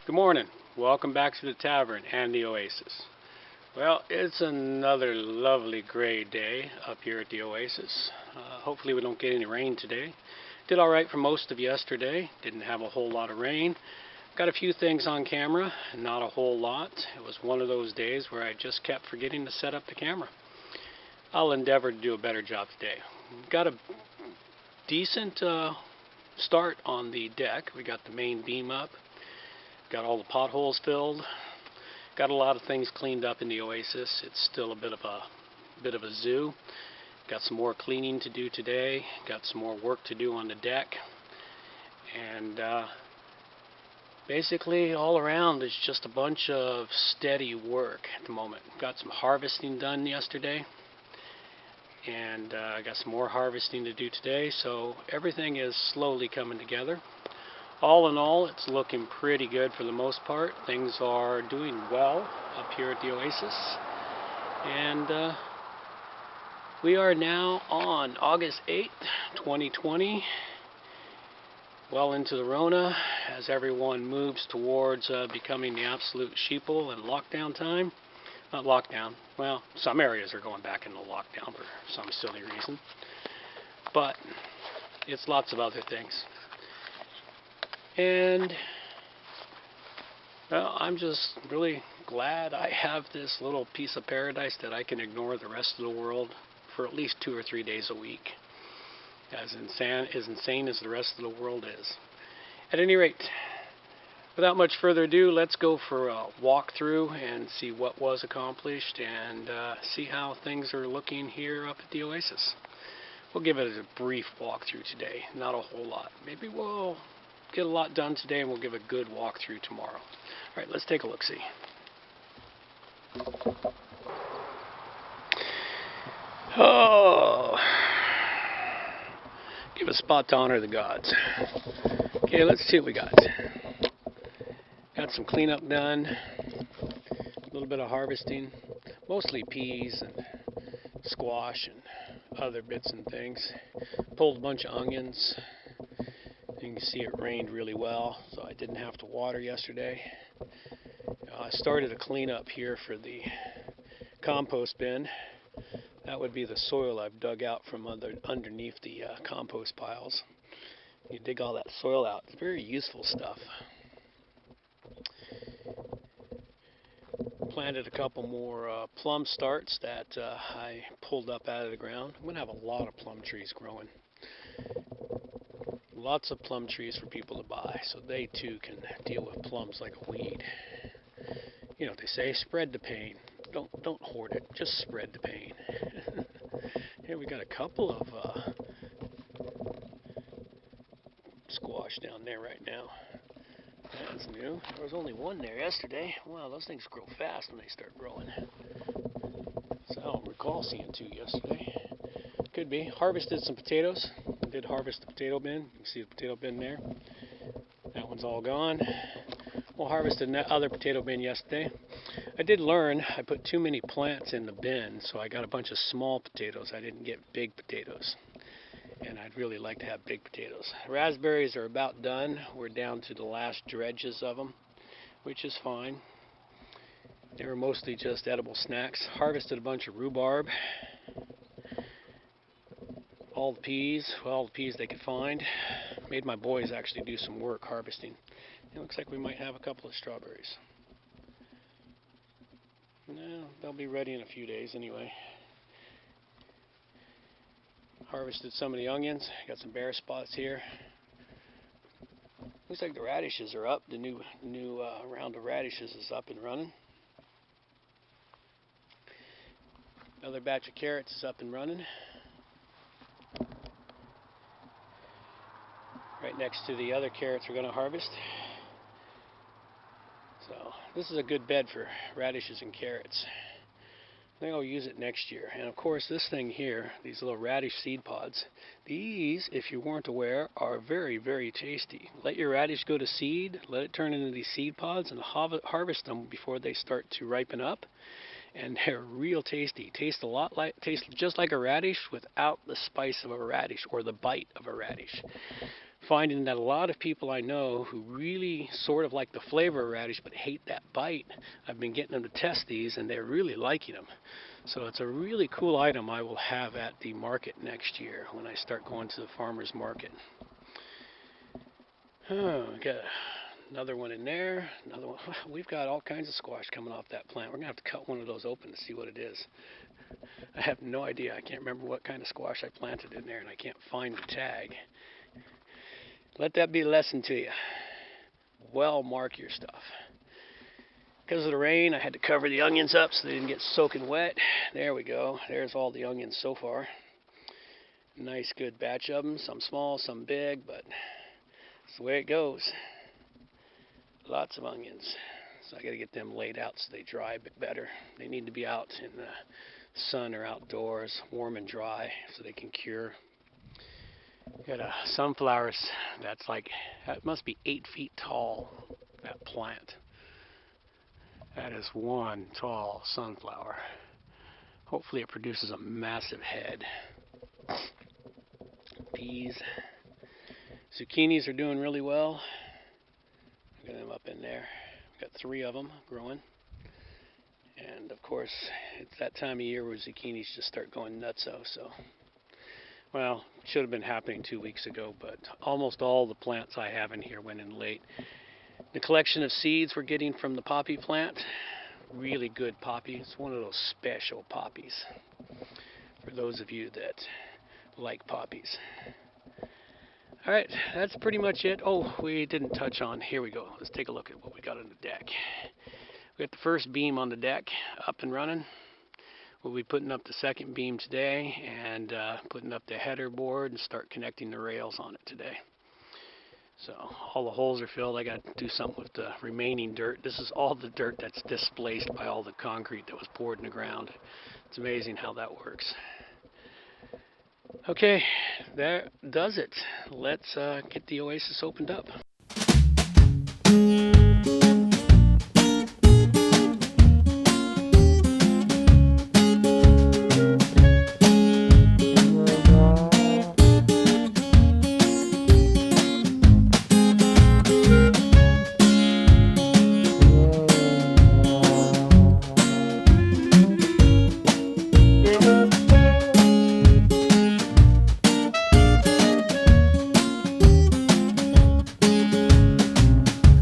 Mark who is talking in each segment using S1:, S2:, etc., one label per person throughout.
S1: Good morning. Welcome back to the tavern and the Oasis. Well, it's another lovely gray day up here at the Oasis. Hopefully we don't get any rain today. Did alright for most of yesterday. Didn't have a whole lot of rain. Got a few things on camera, not a whole lot. It was one of those days where I just kept forgetting to set up the camera. I'll endeavor to do a better job today. Got a decent start on the deck. We got the main beam up. Got all the potholes filled. Got a lot of things cleaned up in the Oasis. It's still a bit of a zoo. Got some more cleaning to do today. Got some more work to do on the deck. And basically all around is just a bunch of steady work at the moment. Got some harvesting done yesterday. And I got some more harvesting to do today. So everything is slowly coming together. All in all, it's looking pretty good for the most part. Things are doing well up here at the Oasis. And we are now on August 8th, 2020. Well into the Rona as everyone moves towards becoming the absolute sheeple and lockdown time. Not lockdown. Well, some areas are going back into lockdown for some silly reason. But it's lots of other things. And, well, I'm just really glad I have this little piece of paradise that I can ignore the rest of the world for at least 2 or 3 days a week. As insane as the rest of the world is. At any rate, without much further ado, let's go for a walkthrough and see what was accomplished and see how things are looking here up at the Oasis. We'll give it a brief walkthrough today, not a whole lot. Maybe we'll get a lot done today and we'll give a good walkthrough tomorrow. Alright, let's take a look-see. Oh, give a spot to honor the gods. Okay, let's see what we got. Got some cleanup done, a little bit of harvesting, mostly peas and squash and other bits and things. Pulled a bunch of onions. You can see it rained really well, so I didn't have to water yesterday. I started a cleanup here for the compost bin. That would be the soil I've dug out from underneath the compost piles. You dig all that soil out. It's very useful stuff. Planted a couple more plum starts that I pulled up out of the ground. I'm going to have a lot of plum trees growing. Lots of plum trees for people to buy, so they too can deal with plums like a weed. You know what they say, spread the pain. Don't hoard it, just spread the pain. Here we got a couple of squash down there right now. That's new. There was only one there yesterday. Wow, those things grow fast when they start growing. So I don't recall seeing 2 yesterday. Could be. Harvested some potatoes. Did harvest the potato bin. You can see the potato bin there. That one's all gone. We'll harvest the other potato bin yesterday. I did learn I put too many plants in the bin, so I got a bunch of small potatoes. I didn't get big potatoes. And I'd really like to have big potatoes. Raspberries are about done. We're down to the last dredges of them, which is fine. They were mostly just edible snacks. Harvested a bunch of rhubarb. All the peas they could find. Made my boys actually do some work harvesting. It looks like we might have a couple of strawberries. No, they'll be ready in a few days anyway. Harvested some of the onions. Got some bare spots here. Looks like the radishes are up. The new round of radishes is up and running. Another batch of carrots is up and running. Right next to the other carrots we're going to harvest. So this is a good bed for radishes and carrots. I think I'll use it next year. And of course this thing here, these little radish seed pods, these, if you weren't aware, are very, very tasty. Let your radish go to seed, let it turn into these seed pods, and harvest them before they start to ripen up. And they're real tasty. Taste just like a radish without the spice of a radish or the bite of a radish. finding that a lot of people I know who really sort of like the flavor of radish but hate that bite, I've been getting them to test these and they're really liking them. So it's a really cool item I will have at the market next year when I start going to the farmer's market. Oh, got another one in there. Another one. We've got all kinds of squash coming off that plant. We're going to have to cut one of those open to see what it is. I have no idea. I can't remember what kind of squash I planted in there, and I can't find the tag. Let that be a lesson to you. Well, mark your stuff. Because of the rain, I had to cover the onions up so they didn't get soaking wet. There we go. There's all the onions so far. Nice, good batch of them. Some small, some big, but that's the way it goes. Lots of onions. So I got to get them laid out so they dry a bit better. They need to be out in the sun or outdoors, warm and dry, so they can cure. Got a sunflowers that's like, that must be 8 feet tall, that plant. That is one tall sunflower. Hopefully it produces a massive head. Peas. Zucchinis are doing really well. Got them up in there. Got 3 of them growing. And of course, it's that time of year where zucchinis just start going nutso. So, well, should have been happening 2 weeks ago, but almost all the plants I have in here went in late. The collection of seeds we're getting from the poppy plant, really good poppy. It's one of those special poppies for those of you that like poppies. All right, that's pretty much it. Oh, we didn't touch on, here we go. Let's take a look at what we got on the deck. We got the first beam on the deck up and running. We'll be putting up the second beam today and putting up the header board and start connecting the rails on it today. So all the holes are filled. I got to do something with the remaining dirt. This is all the dirt that's displaced by all the concrete that was poured in the ground. It's amazing how that works. Okay, that does it. Let's get the Oasis opened up.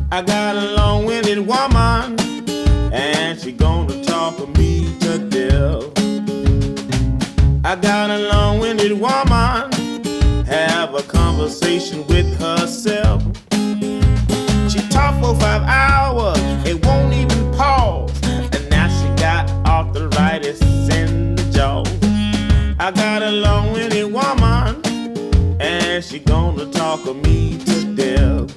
S2: I got a long-winded woman, and she gonna talk me to death. I got a long-winded woman, have a conversation with herself. She talked for 5 hours, it won't even pause, and now she got arthritis in the jaw. I got a long-winded woman, and she gonna talk me to death.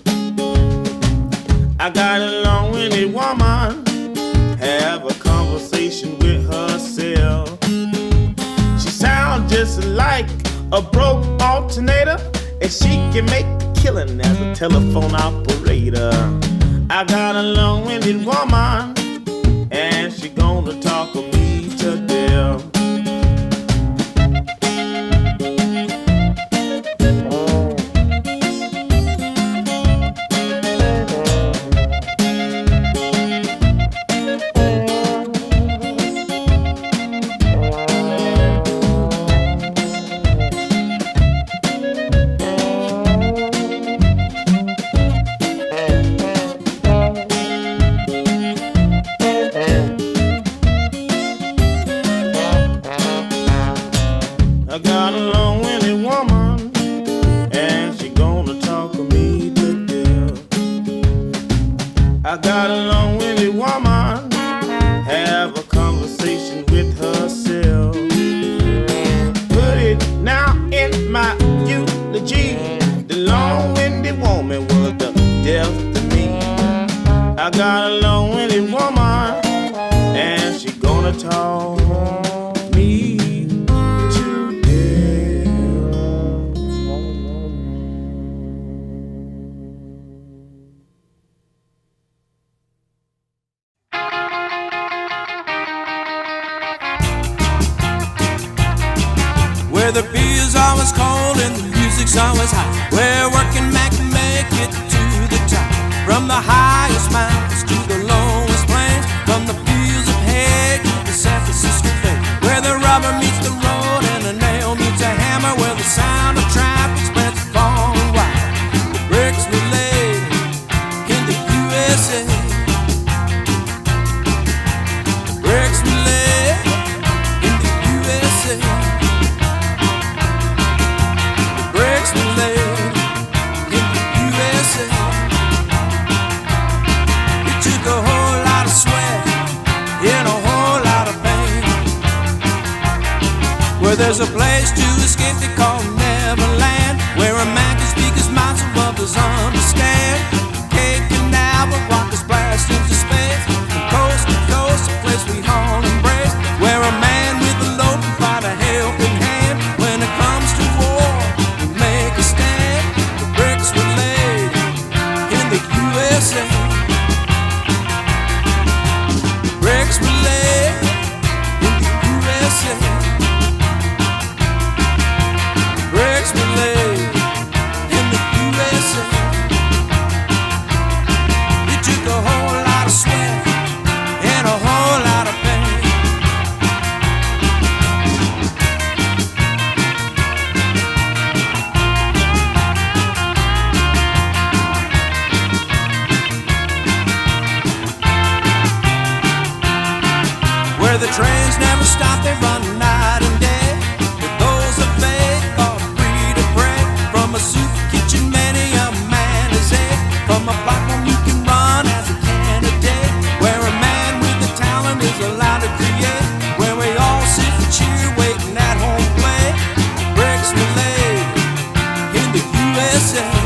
S2: I got a long-winded woman, have a conversation with herself. She sounds just like a broke alternator, and she can make a killing as a telephone operator. I got a long-winded woman, and she gonna talk me to death. I got a long-winded woman, and she gonna talk me to death. I got a long-winded woman, have a conversation with herself. Put it now in my eulogy. The long-winded woman was the death to me. I got a long-winded woman, and she gonna talk me.
S3: Where the beer's always cold and the music's always high, where working man can make it to the top. From the highest mountains to the lowest plains, from the fields of hay to the San Francisco Bay, where the rubber meets the road and the nail meets a hammer, where the sound of traffic spreads far and wide. The bricks we laid in the USA, the bricks we laid in the USA, the bricks we laid in the USA. It took a whole lot of sweat and a whole lot of pain. Where there's a place to escape they call Neverland, where a man can speak his mind so others understand. Cape Canaveral rockets blast into space, from coast to coast, a place we all embrace, where a man with a load can find a helping hand. When it comes to war, we make a stand. The bricks were laid in the USA. The bricks were laid in the USA. The bricks were laid in the USA. It took a whole lot of sweat and a whole lot of pain. Where the trains never stop, they run night and day, with those of faith are free to pray. From a soup kitchen many a man is a, from a platform you can run as a candidate, where a man with the talent is allowed to create, where we all sit and cheer waiting at home play. The bricks were laid in the USA.